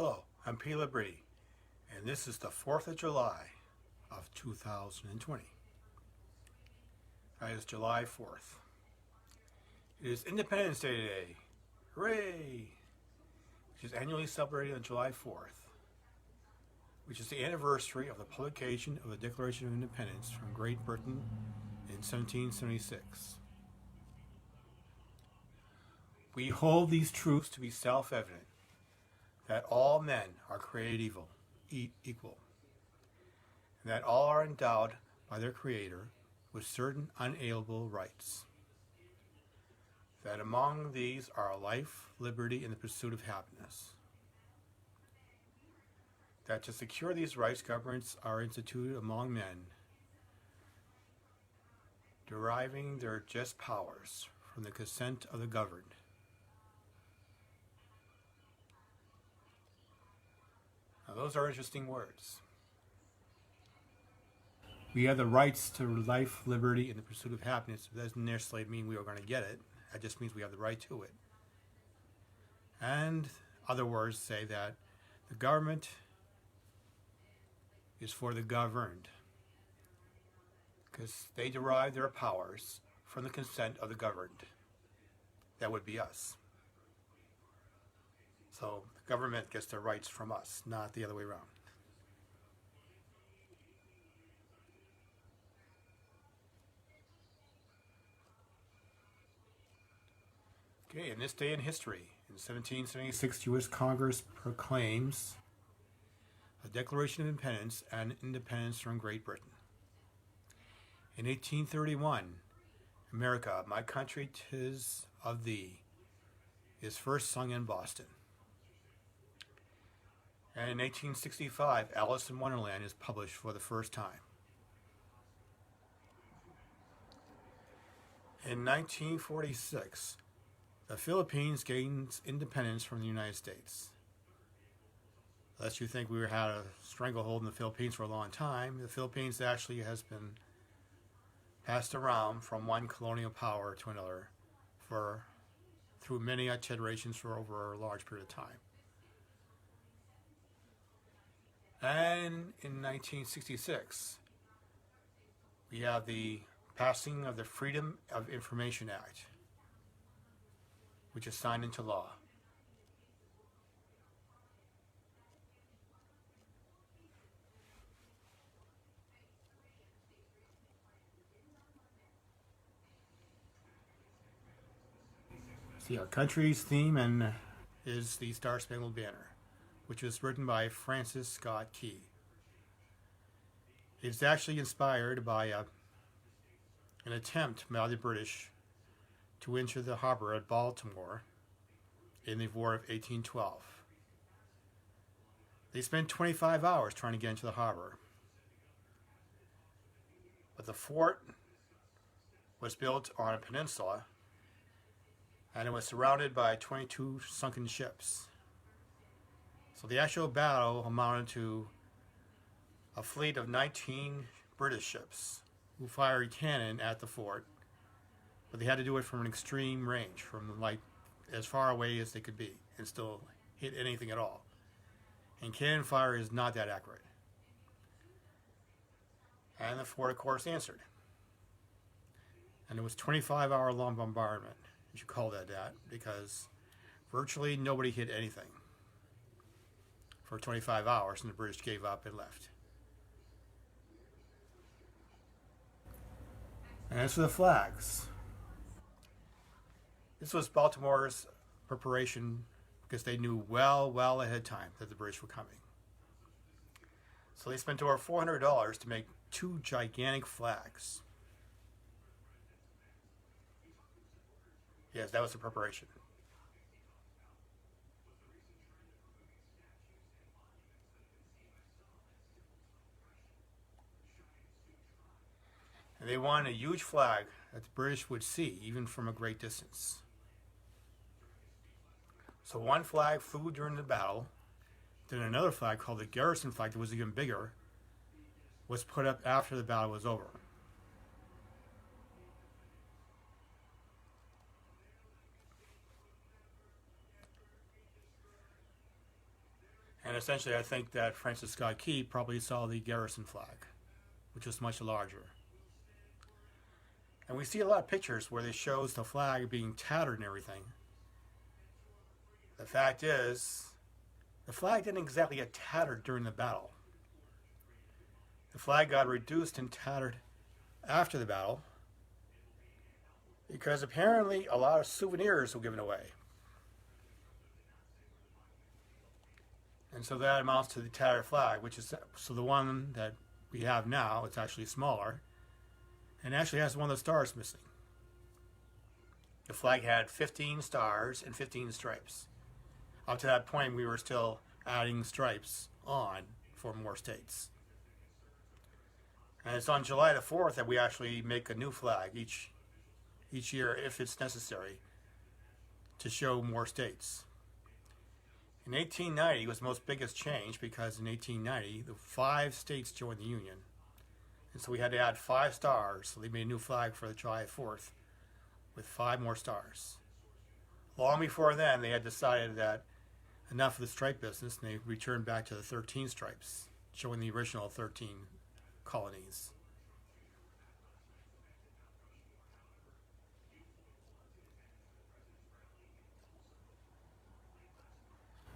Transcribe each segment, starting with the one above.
Hello, I'm P. Liberty, and this is the 4th of July of 2020. That is July 4th. It is Independence Day today. Hooray! Which is annually celebrated on July 4th, which is the anniversary of the publication of the Declaration of Independence from Great Britain in 1776. We hold these truths to be self-evident, that all men are created equal, and that all are endowed by their Creator with certain unalienable rights, that among these are life, liberty, and the pursuit of happiness, that to secure these rights, governments are instituted among men, deriving their just powers from the consent of the governed. Now, those are interesting words. We have the rights to life, liberty, and the pursuit of happiness. It doesn't necessarily mean we are going to get it. That just means we have the right to it. And other words say that the government is for the governed, because they derive their powers from the consent of the governed. That would be us. So the government gets their rights from us, not the other way around. Okay, in this day in history, in 1776, U.S. Congress proclaims a Declaration of Independence and independence from Great Britain. In 1831, America, My Country 'Tis of Thee, is first sung in Boston. And in 1865, Alice in Wonderland is published for the first time. In 1946, the Philippines gains independence from the United States. Unless you think we had a stranglehold in the Philippines for a long time, the Philippines actually has been passed around from one colonial power to another through many iterations for over a large period of time. And in 1966, we have the passing of the Freedom of Information Act, which is signed into law. See, our country's theme is the Star Spangled Banner, which was written by Francis Scott Key. It's actually inspired by an attempt by the British to enter the harbor at Baltimore in the War of 1812. They spent 25 hours trying to get into the harbor. But the fort was built on a peninsula, and it was surrounded by 22 sunken ships. So the actual battle amounted to a fleet of 19 British ships who fired cannon at the fort, but they had to do it from an extreme range, from like as far away as they could be, and still hit anything at all. And cannon fire is not that accurate. And the fort, of course, answered. And it was 25-hour long bombardment. You should call that, because virtually nobody hit anything for 25 hours, and the British gave up and left. And as for the flags, this was Baltimore's preparation, because they knew well ahead of time that the British were coming. So they spent over $400 to make 2 gigantic flags. Yes, that was the preparation. And they wanted a huge flag that the British would see, even from a great distance. So one flag flew during the battle. Then another flag, called the garrison flag, that was even bigger, was put up after the battle was over. essentially, I think that Francis Scott Key probably saw the garrison flag, which was much larger. And we see a lot of pictures where they shows the flag being tattered and everything. The fact is, the flag didn't exactly get tattered during the battle. The flag got reduced and tattered after the battle because apparently a lot of souvenirs were given away. And so that amounts to the tattered flag, which is so the one that we have now, it's actually smaller and actually has one of the stars missing. The flag had 15 stars and 15 stripes. Up to that point, we were still adding stripes on for more states. And it's on July the 4th that we actually make a new flag each year if it's necessary to show more states. In 1890 was the most biggest change because in 1890 the 5 states joined the Union. And so we had to add 5 stars, so they made a new flag for the July 4th with 5 more stars. Long before then, they had decided that enough of the stripe business, and they returned back to the 13 stripes, showing the original 13 colonies.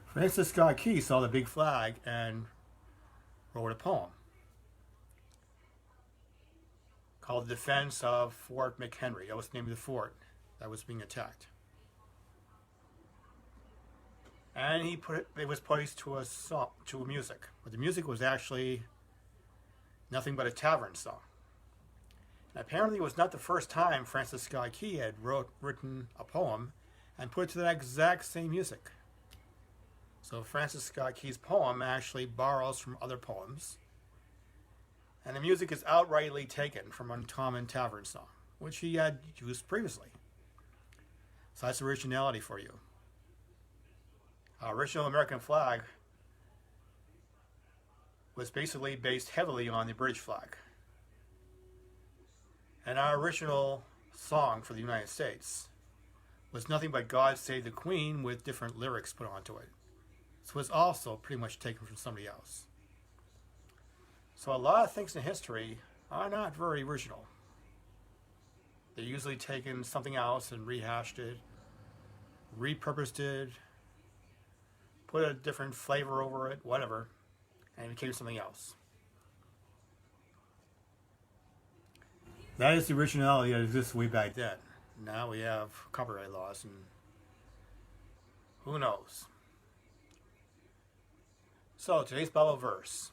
Francis Scott Key saw the big flag and wrote a poem called The Defense of Fort McHenry. That was the name of the fort that was being attacked. And it was placed to a song, to music. But the music was actually nothing but a tavern song. And apparently it was not the first time Francis Scott Key had written a poem and put it to that exact same music. So Francis Scott Key's poem actually borrows from other poems. And the music is outrightly taken from a common tavern song, which he had used previously. So that's originality for you. Our original American flag was basically based heavily on the British flag. And our original song for the United States was nothing but God Save the Queen with different lyrics put onto it. So it was also pretty much taken from somebody else. So a lot of things in history are not very original. They're usually taken something else and rehashed it, repurposed it, put a different flavor over it, whatever, and it became something else. That is the originality that existed way back then. Now we have copyright laws and who knows. So today's Bible verse.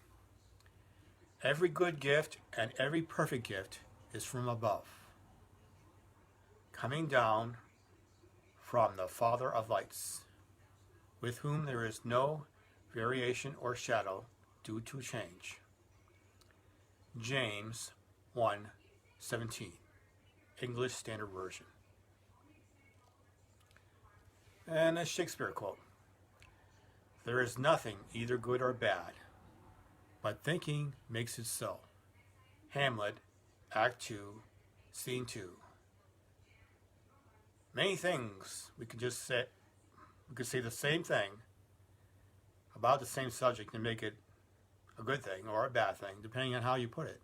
Every good gift and every perfect gift is from above, coming down from the Father of lights, with whom there is no variation or shadow due to change. James 1:17, English Standard Version. And a Shakespeare quote. There is nothing either good or bad, but thinking makes it so. Hamlet, Act 2, Scene 2. Many things we could just say. We could say the same thing about the same subject and make it a good thing or a bad thing, depending on how you put it.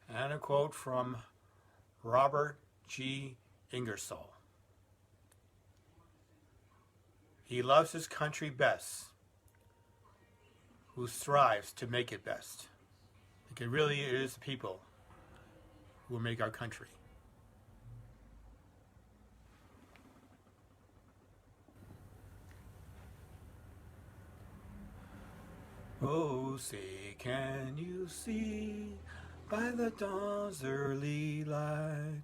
And a quote from Robert G. Ingersoll. He loves his country best, who strives to make it best. Because really it is the people who will make our country. Oh, say, can you see by the dawn's early light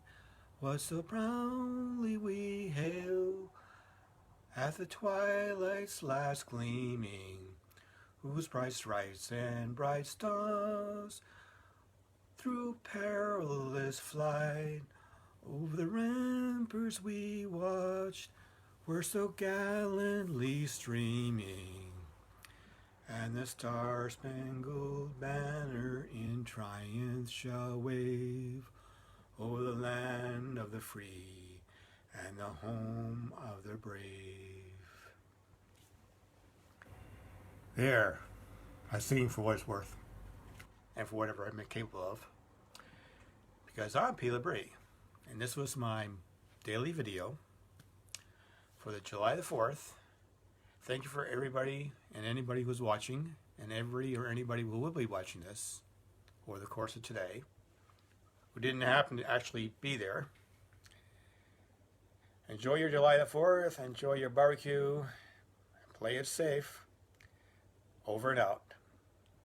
what so proudly we hail at the twilight's last gleaming, whose bright stripes and bright stars through perilous flight over the ramparts we watched were so gallantly streaming, and the star-spangled banner in triumph shall wave over the land of the free and the home of the brave. There, I'm singing for what it's worth, and for whatever I'm capable of, because I'm P. LeBrie, and this was my daily video for the July the 4th. Thank you for everybody and anybody who's watching, and anybody who will be watching this over the course of today, who didn't happen to actually be there. Enjoy your July the 4th, enjoy your barbecue, play it safe. Over and out.